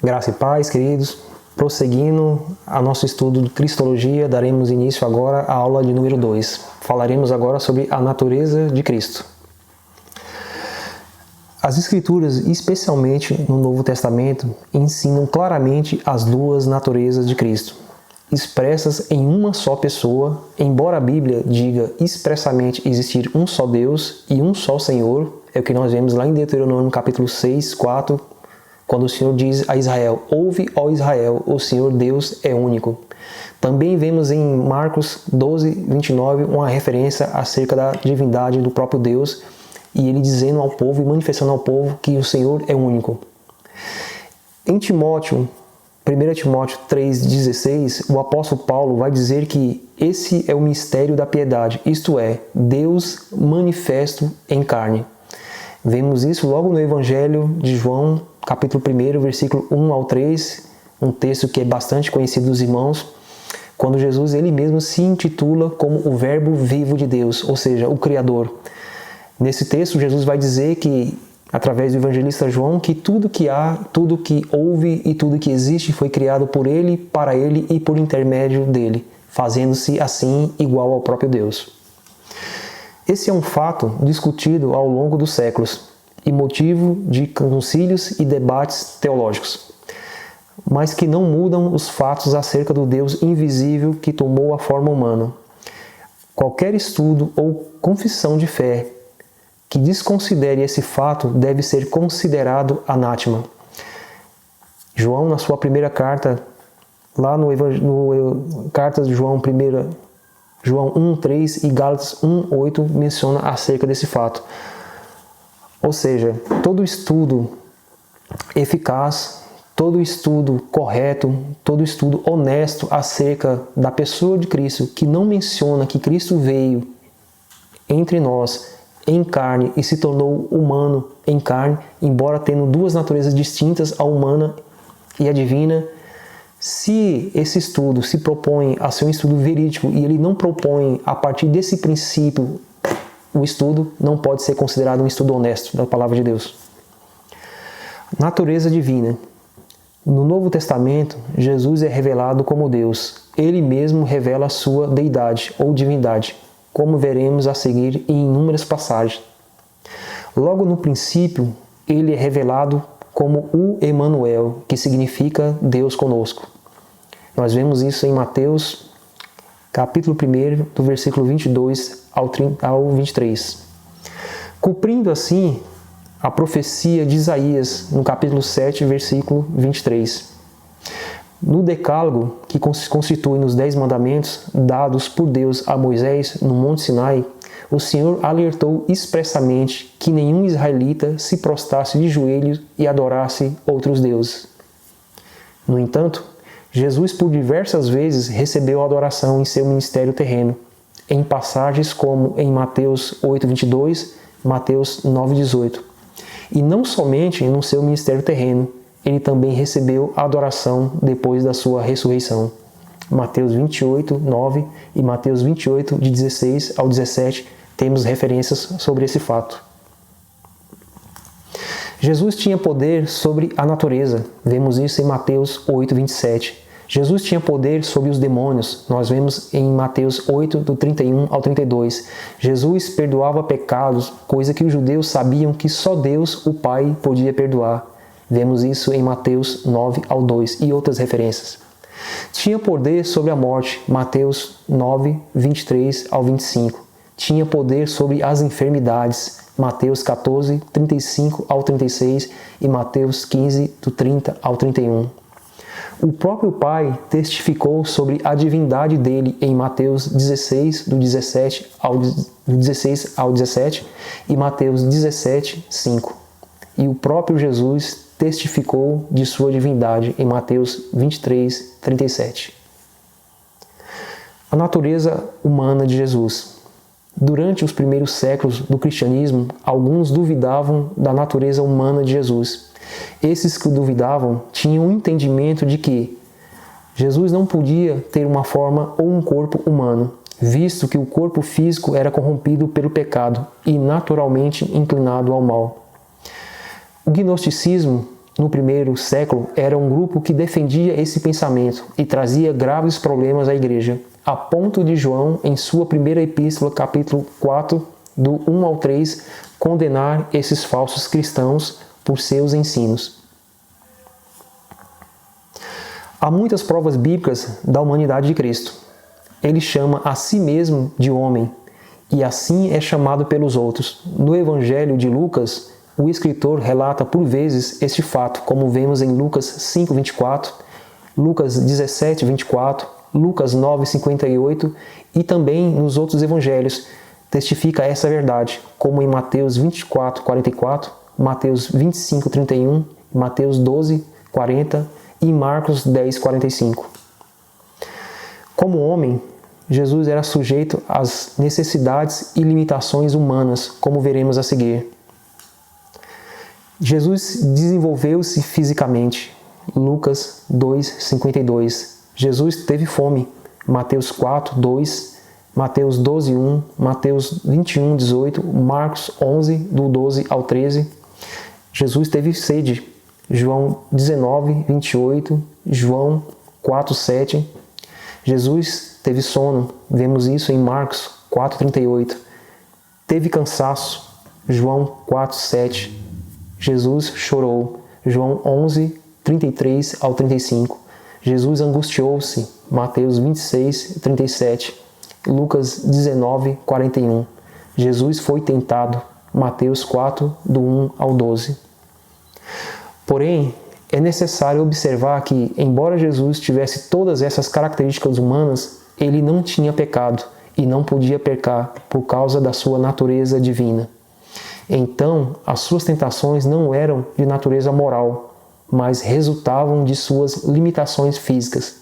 Graça e paz, queridos. Prosseguindo a nosso estudo de Cristologia, daremos início agora à aula de número 2. Falaremos agora sobre a natureza de Cristo. As Escrituras, especialmente no Novo Testamento, ensinam claramente as duas naturezas de Cristo, expressas em uma só pessoa, embora a Bíblia diga expressamente existir um só Deus e um só Senhor. É o que nós vemos lá em Deuteronômio capítulo 6, 4, quando o Senhor diz a Israel: ouve, ó Israel, o Senhor Deus é único. Também vemos em Marcos 12, 29, uma referência acerca da divindade do próprio Deus, e ele dizendo ao povo e manifestando ao povo que o Senhor é único. Em Timóteo, 1 Timóteo 3,16, o apóstolo Paulo vai dizer que esse é o mistério da piedade, isto é, Deus manifesto em carne. Vemos isso logo no Evangelho de João, capítulo 1, versículo 1 ao 3, um texto que é bastante conhecido dos irmãos, quando Jesus ele mesmo se intitula como o Verbo vivo de Deus, ou seja, o Criador. Nesse texto, Jesus vai dizer que, através do evangelista João, que tudo que há, tudo que houve e tudo que existe foi criado por Ele, para Ele e por intermédio dEle, fazendo-se assim igual ao próprio Deus. Esse é um fato discutido ao longo dos séculos e motivo de concílios e debates teológicos, mas que não mudam os fatos acerca do Deus invisível que tomou a forma humana. Qualquer estudo ou confissão de fé que desconsidere esse fato deve ser considerado anátema. João, na sua primeira carta, lá no Cartas de João, João 1,3 e Gálatas 1,8 menciona acerca desse fato. Ou seja, todo estudo eficaz, todo estudo correto, todo estudo honesto acerca da pessoa de Cristo, que não menciona que Cristo veio entre nós em carne e se tornou humano em carne, embora tendo duas naturezas distintas, a humana e a divina. Se esse estudo se propõe a ser um estudo verídico e ele não propõe a partir desse princípio o estudo, não pode ser considerado um estudo honesto da palavra de Deus. Natureza divina. No Novo Testamento, Jesus é revelado como Deus. Ele mesmo revela a sua deidade ou divindade, como veremos a seguir em inúmeras passagens. Logo no princípio, ele é revelado como o Emanuel, que significa Deus conosco. Nós vemos isso em Mateus, capítulo 1, do versículo 22 ao 23. Cumprindo assim a profecia de Isaías, no capítulo 7, versículo 23. No Decálogo, que constitui nos 10 mandamentos dados por Deus a Moisés no Monte Sinai, o Senhor alertou expressamente que nenhum israelita se prostrasse de joelhos e adorasse outros deuses. No entanto, Jesus por diversas vezes recebeu adoração em seu ministério terreno, em passagens como em Mateus 8:22, Mateus 9:18. E não somente no seu ministério terreno, ele também recebeu adoração depois da sua ressurreição. Mateus 28:9 e Mateus 28, de 16 ao 17, temos referências sobre esse fato. Jesus tinha poder sobre a natureza. Vemos isso em Mateus 8:27. Jesus tinha poder sobre os demônios. Nós vemos em Mateus 8, do 31 ao 32. Jesus perdoava pecados, coisa que os judeus sabiam que só Deus, o Pai, podia perdoar. Vemos isso em Mateus 9 ao 2 e outras referências. Tinha poder sobre a morte, Mateus 9, 23 ao 25. Tinha poder sobre as enfermidades, Mateus 14, 35 ao 36 e Mateus 15, do 30 ao 31. O próprio Pai testificou sobre a divindade dele em Mateus 16, do 16 ao 17 e Mateus 17, 5. E o próprio Jesus testificou de sua divindade em Mateus 23, 37. A natureza humana de Jesus. Durante os primeiros séculos do cristianismo, alguns duvidavam da natureza humana de Jesus. Esses que duvidavam tinham o entendimento de que Jesus não podia ter uma forma ou um corpo humano, visto que o corpo físico era corrompido pelo pecado e naturalmente inclinado ao mal. O gnosticismo, no primeiro século, era um grupo que defendia esse pensamento e trazia graves problemas à igreja, a ponto de João, em sua primeira epístola, capítulo 4, do 1 ao 3, condenar esses falsos cristãos por seus ensinos. Há muitas provas bíblicas da humanidade de Cristo. Ele chama a si mesmo de homem, e assim é chamado pelos outros. No Evangelho de Lucas, o escritor relata por vezes este fato, como vemos em Lucas 5:24, Lucas 17:24, Lucas 9:58 e também nos outros evangelhos testifica essa verdade, como em Mateus 24:44, Mateus 25:31, Mateus 12:40 e Marcos 10:45. Como homem, Jesus era sujeito às necessidades e limitações humanas, como veremos a seguir. Jesus desenvolveu-se fisicamente. Lucas 2:52. Jesus teve fome. Mateus 4:2, Mateus 12:1, Mateus 21:18, Marcos 11, do 12 ao 13. Jesus teve sede. João 19:28, João 4:7. Jesus teve sono. Vemos isso em Marcos 4:38. Teve cansaço. João 4:7. Jesus chorou. João 11:33 ao 35. Jesus angustiou-se. Mateus 26:37. Lucas 19:41. Jesus foi tentado. Mateus 4, do 1 ao 12. Porém, é necessário observar que, embora Jesus tivesse todas essas características humanas, ele não tinha pecado e não podia pecar por causa da sua natureza divina. Então, as suas tentações não eram de natureza moral, mas resultavam de suas limitações físicas.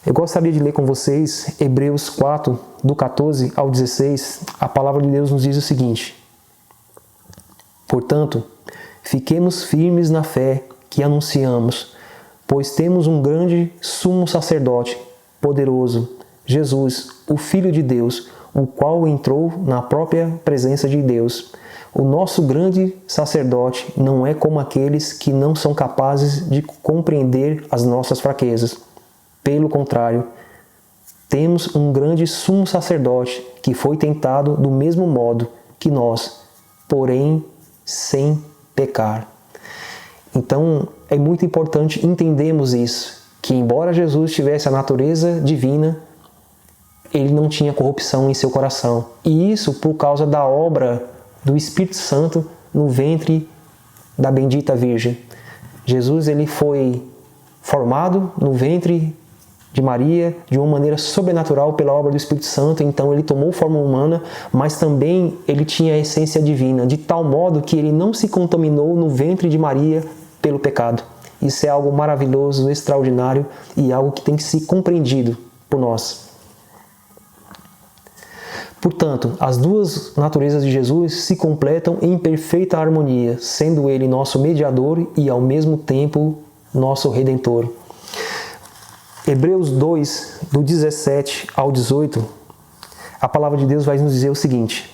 Eu gostaria de ler com vocês Hebreus 4, do 14 ao 16. A palavra de Deus nos diz o seguinte: Portanto, fiquemos firmes na fé que anunciamos, pois temos um grande sumo sacerdote, poderoso, Jesus, o Filho de Deus, o qual entrou na própria presença de Deus. O nosso grande sacerdote não é como aqueles que não são capazes de compreender as nossas fraquezas. Pelo contrário, temos um grande sumo sacerdote que foi tentado do mesmo modo que nós, porém sem pecar. Então, é muito importante entendermos isso, que embora Jesus tivesse a natureza divina, ele não tinha corrupção em seu coração. E isso por causa da obra do Espírito Santo no ventre da bendita Virgem. Jesus ele foi formado no ventre de Maria de uma maneira sobrenatural pela obra do Espírito Santo, então ele tomou forma humana, mas também ele tinha a essência divina, de tal modo que ele não se contaminou no ventre de Maria pelo pecado. Isso é algo maravilhoso, extraordinário e algo que tem que ser compreendido por nós. Portanto, as duas naturezas de Jesus se completam em perfeita harmonia, sendo ele nosso mediador e ao mesmo tempo nosso redentor. Hebreus 2, do 17 ao 18, a palavra de Deus vai nos dizer o seguinte: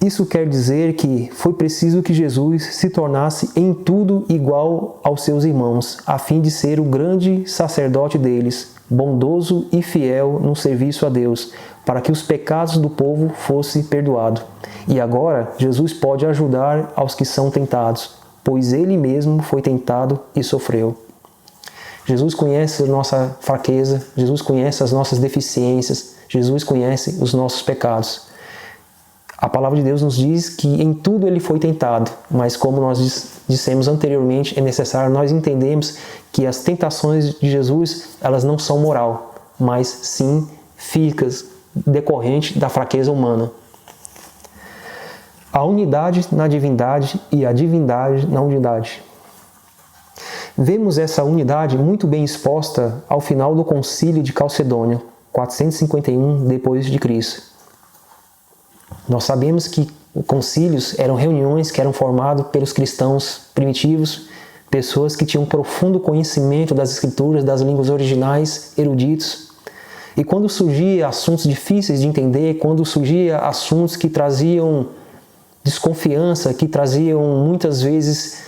Isso quer dizer que foi preciso que Jesus se tornasse em tudo igual aos seus irmãos, a fim de ser o grande sacerdote deles, bondoso e fiel no serviço a Deus, para que os pecados do povo fossem perdoados. E agora Jesus pode ajudar aos que são tentados, pois ele mesmo foi tentado e sofreu. Jesus conhece a nossa fraqueza, Jesus conhece as nossas deficiências, Jesus conhece os nossos pecados. A palavra de Deus nos diz que em tudo ele foi tentado, mas como nós dissemos anteriormente, é necessário nós entendermos que as tentações de Jesus, elas não são moral, mas sim físicas, decorrente da fraqueza humana. A unidade na divindade e a divindade na unidade. Vemos essa unidade muito bem exposta ao final do Concílio de Calcedônia, 451 depois de Cristo. Nós sabemos que concílios eram reuniões que eram formadas pelos cristãos primitivos, pessoas que tinham profundo conhecimento das escrituras, das línguas originais, eruditos. E quando surgiam assuntos difíceis de entender, quando surgiam assuntos que traziam desconfiança, que traziam muitas vezes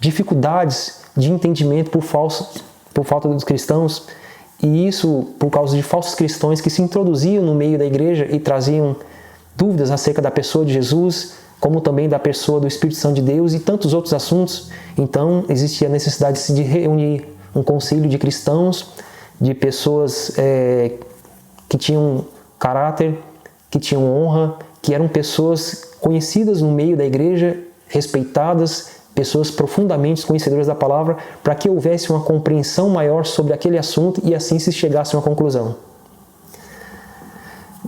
dificuldades de entendimento por falta dos cristãos, e isso por causa de falsos cristãos que se introduziam no meio da igreja e traziam dúvidas acerca da pessoa de Jesus, como também da pessoa do Espírito Santo de Deus e tantos outros assuntos. Então existia a necessidade de reunir um concílio de cristãos, de pessoas que tinham caráter, que tinham honra, que eram pessoas conhecidas no meio da igreja, respeitadas, pessoas profundamente conhecedoras da palavra, para que houvesse uma compreensão maior sobre aquele assunto e assim se chegasse a uma conclusão.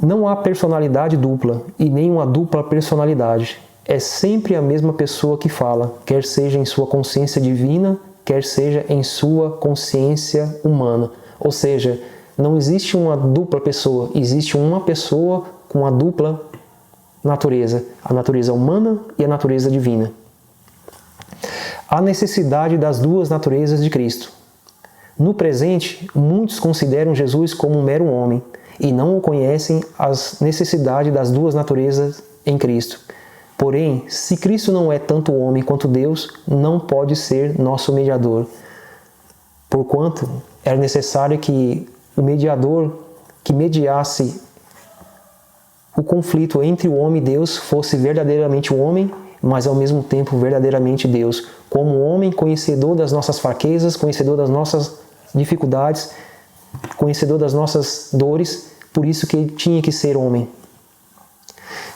Não há personalidade dupla e nem uma dupla personalidade. É sempre a mesma pessoa que fala, quer seja em sua consciência divina, quer seja em sua consciência humana. Ou seja, não existe uma dupla pessoa, existe uma pessoa com uma dupla natureza, a natureza humana e a natureza divina. A necessidade das duas naturezas de Cristo. No presente, muitos consideram Jesus como um mero homem e não o conhecem as necessidades das duas naturezas em Cristo. Porém, se Cristo não é tanto homem quanto Deus, não pode ser nosso mediador. Porquanto era necessário que o mediador que mediasse o conflito entre o homem e Deus fosse verdadeiramente o homem, mas ao mesmo tempo verdadeiramente Deus, como homem conhecedor das nossas fraquezas, conhecedor das nossas dificuldades, conhecedor das nossas dores, por isso que ele tinha que ser homem.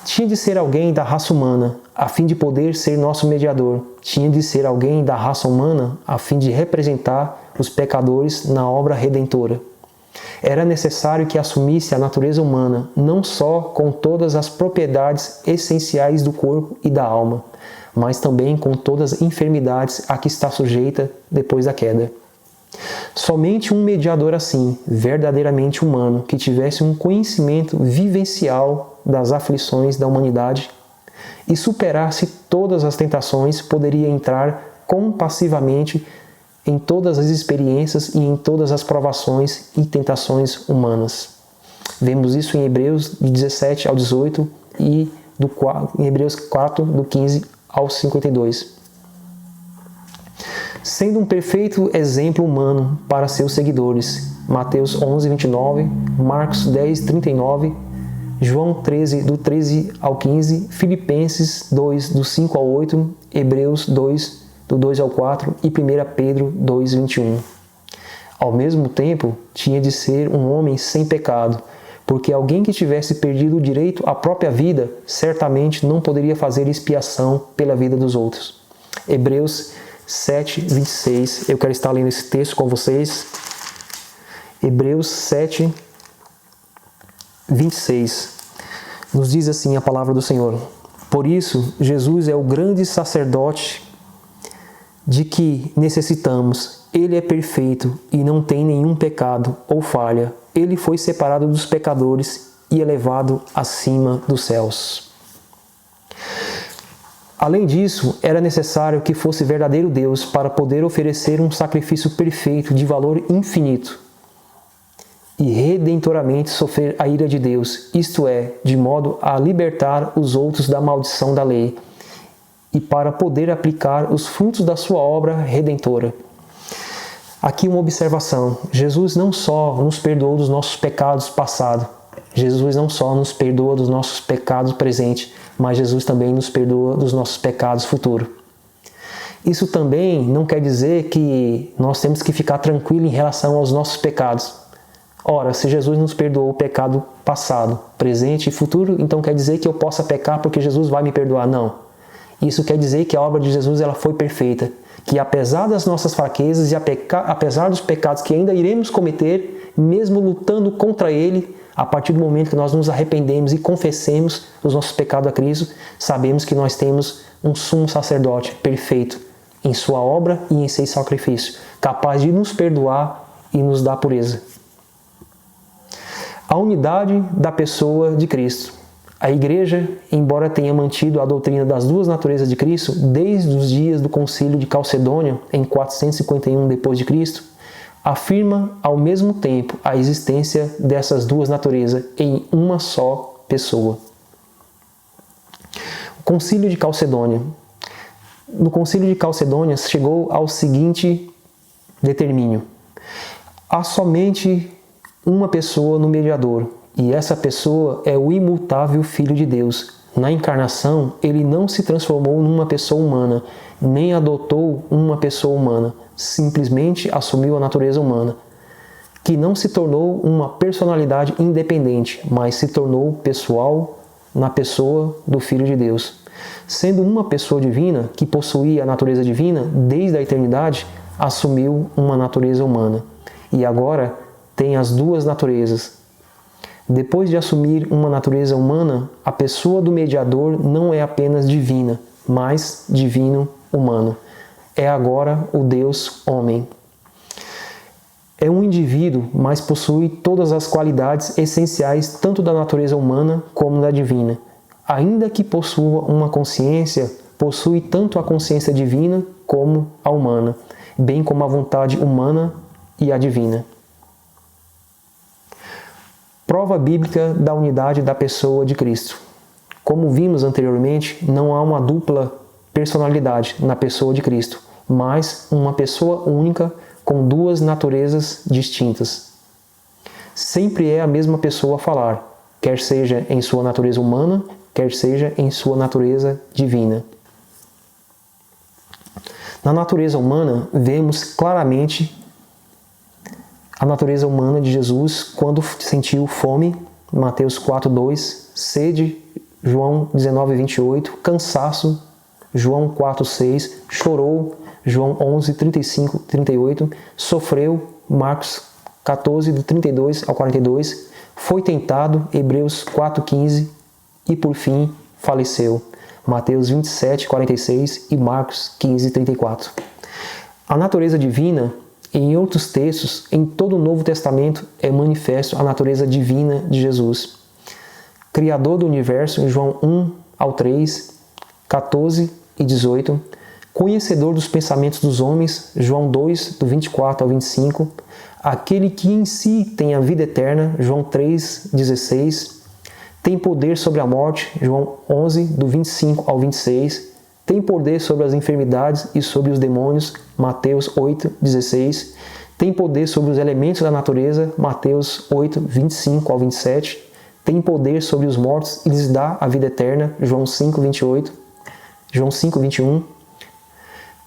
Tinha de ser alguém da raça humana, a fim de poder ser nosso mediador. Tinha de ser alguém da raça humana, a fim de representar os pecadores na obra redentora. Era necessário que assumisse a natureza humana, não só com todas as propriedades essenciais do corpo e da alma, mas também com todas as enfermidades a que está sujeita depois da queda. Somente um mediador assim, verdadeiramente humano, que tivesse um conhecimento vivencial das aflições da humanidade e superasse todas as tentações, poderia entrar compassivamente em todas as experiências e em todas as provações e tentações humanas. Vemos isso em Hebreus 17 ao 18 e em Hebreus 4, do 15 ao 52. Sendo um perfeito exemplo humano para seus seguidores. Mateus 11, 29, Marcos 10, 39, João 13, do 13 ao 15, Filipenses 2, do 5 ao 8, Hebreus 2, do 2 ao 4 e 1 Pedro 2, 21. Ao mesmo tempo, tinha de ser um homem sem pecado, porque alguém que tivesse perdido o direito à própria vida, certamente não poderia fazer expiação pela vida dos outros. Hebreus 7, 26. Eu quero estar lendo esse texto com vocês. Hebreus 7, 26. Nos diz assim a palavra do Senhor: Por isso, Jesus é o grande sacerdote de que necessitamos. Ele é perfeito e não tem nenhum pecado ou falha. Ele foi separado dos pecadores e elevado acima dos céus. Além disso, era necessário que fosse verdadeiro Deus para poder oferecer um sacrifício perfeito de valor infinito e redentoramente sofrer a ira de Deus, isto é, de modo a libertar os outros da maldição da lei e para poder aplicar os frutos da sua obra redentora. Aqui uma observação: Jesus não só nos perdoou dos nossos pecados passados, Jesus não só nos perdoa dos nossos pecados presentes, mas Jesus também nos perdoa dos nossos pecados futuros. Isso também não quer dizer que nós temos que ficar tranquilos em relação aos nossos pecados. Ora, se Jesus nos perdoou o pecado passado, presente e futuro, então quer dizer que eu possa pecar porque Jesus vai me perdoar? Não. Isso quer dizer que a obra de Jesus ela foi perfeita, que apesar das nossas fraquezas e apesar dos pecados que ainda iremos cometer, mesmo lutando contra Ele, a partir do momento que nós nos arrependemos e confessemos os nossos pecados a Cristo, sabemos que nós temos um sumo sacerdote perfeito em sua obra e em seu sacrifício, capaz de nos perdoar e nos dar pureza. A unidade da pessoa de Cristo. A Igreja, embora tenha mantido a doutrina das duas naturezas de Cristo desde os dias do Concílio de Calcedônia, em 451 d.C., afirma ao mesmo tempo a existência dessas duas naturezas em uma só pessoa. O Concílio de Calcedônia. no Concílio de Calcedônia, chegou ao seguinte determínio: há somente uma pessoa no mediador, e essa pessoa é o imutável Filho de Deus. Na encarnação, ele não se transformou numa pessoa humana, nem adotou uma pessoa humana, simplesmente assumiu a natureza humana, que não se tornou uma personalidade independente, mas se tornou pessoal na pessoa do Filho de Deus. Sendo uma pessoa divina, que possuía a natureza divina desde a eternidade, assumiu uma natureza humana. E agora tem as duas naturezas. Depois de assumir uma natureza humana, a pessoa do mediador não é apenas divina, mas divino-humano. É agora o Deus homem. É um indivíduo, mas possui todas as qualidades essenciais tanto da natureza humana como da divina. Ainda que possua uma consciência, possui tanto a consciência divina como a humana, bem como a vontade humana e a divina. Prova bíblica da unidade da pessoa de Cristo. Como vimos anteriormente, não há uma dupla personalidade na pessoa de Cristo, mas uma pessoa única com duas naturezas distintas. Sempre é a mesma pessoa a falar, quer seja em sua natureza humana, quer seja em sua natureza divina. Na natureza humana, vemos claramente a natureza humana de Jesus quando sentiu fome, Mateus 4:2, sede, João 19:28, cansaço, João 4:6, chorou, João 11:35-38, sofreu, Marcos 14:32 ao 42, foi tentado, Hebreus 4:15 e por fim faleceu, Mateus 27:46 e Marcos 15:34. A natureza divina, em outros textos, em todo o Novo Testamento, é manifesto a natureza divina de Jesus. Criador do universo, em João 1-3, 14 e 18. Conhecedor dos pensamentos dos homens, João 2, do 24 ao 25. Aquele que em si tem a vida eterna, João 3:16. Tem poder sobre a morte, João 11, do 25 ao 26. Tem poder sobre as enfermidades e sobre os demônios, Mateus 8:16. Tem poder sobre os elementos da natureza, Mateus 8, 25 ao 27. Tem poder sobre os mortos e lhes dá a vida eterna, João 5:28. João 5:21.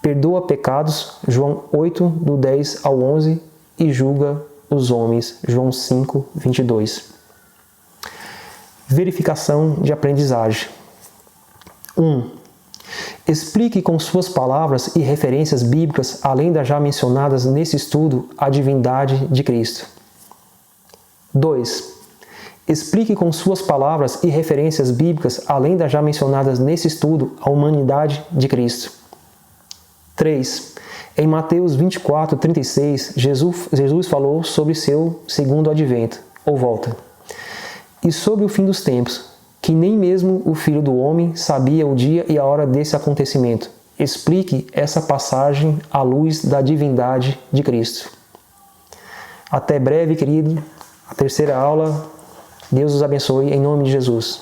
Perdoa pecados, João 8, do 10 ao 11. E julga os homens, João 5:22. Verificação de aprendizagem. 1. Explique com suas palavras e referências bíblicas, além das já mencionadas nesse estudo, a divindade de Cristo. 2. Explique com suas palavras e referências bíblicas, além das já mencionadas nesse estudo, a humanidade de Cristo. 3. Em Mateus 24:36, Jesus falou sobre seu segundo advento, ou volta, e sobre o fim dos tempos, que nem mesmo o Filho do Homem sabia o dia e a hora desse acontecimento. Explique essa passagem à luz da divindade de Cristo. Até breve, querido. A terceira aula. Deus os abençoe em nome de Jesus.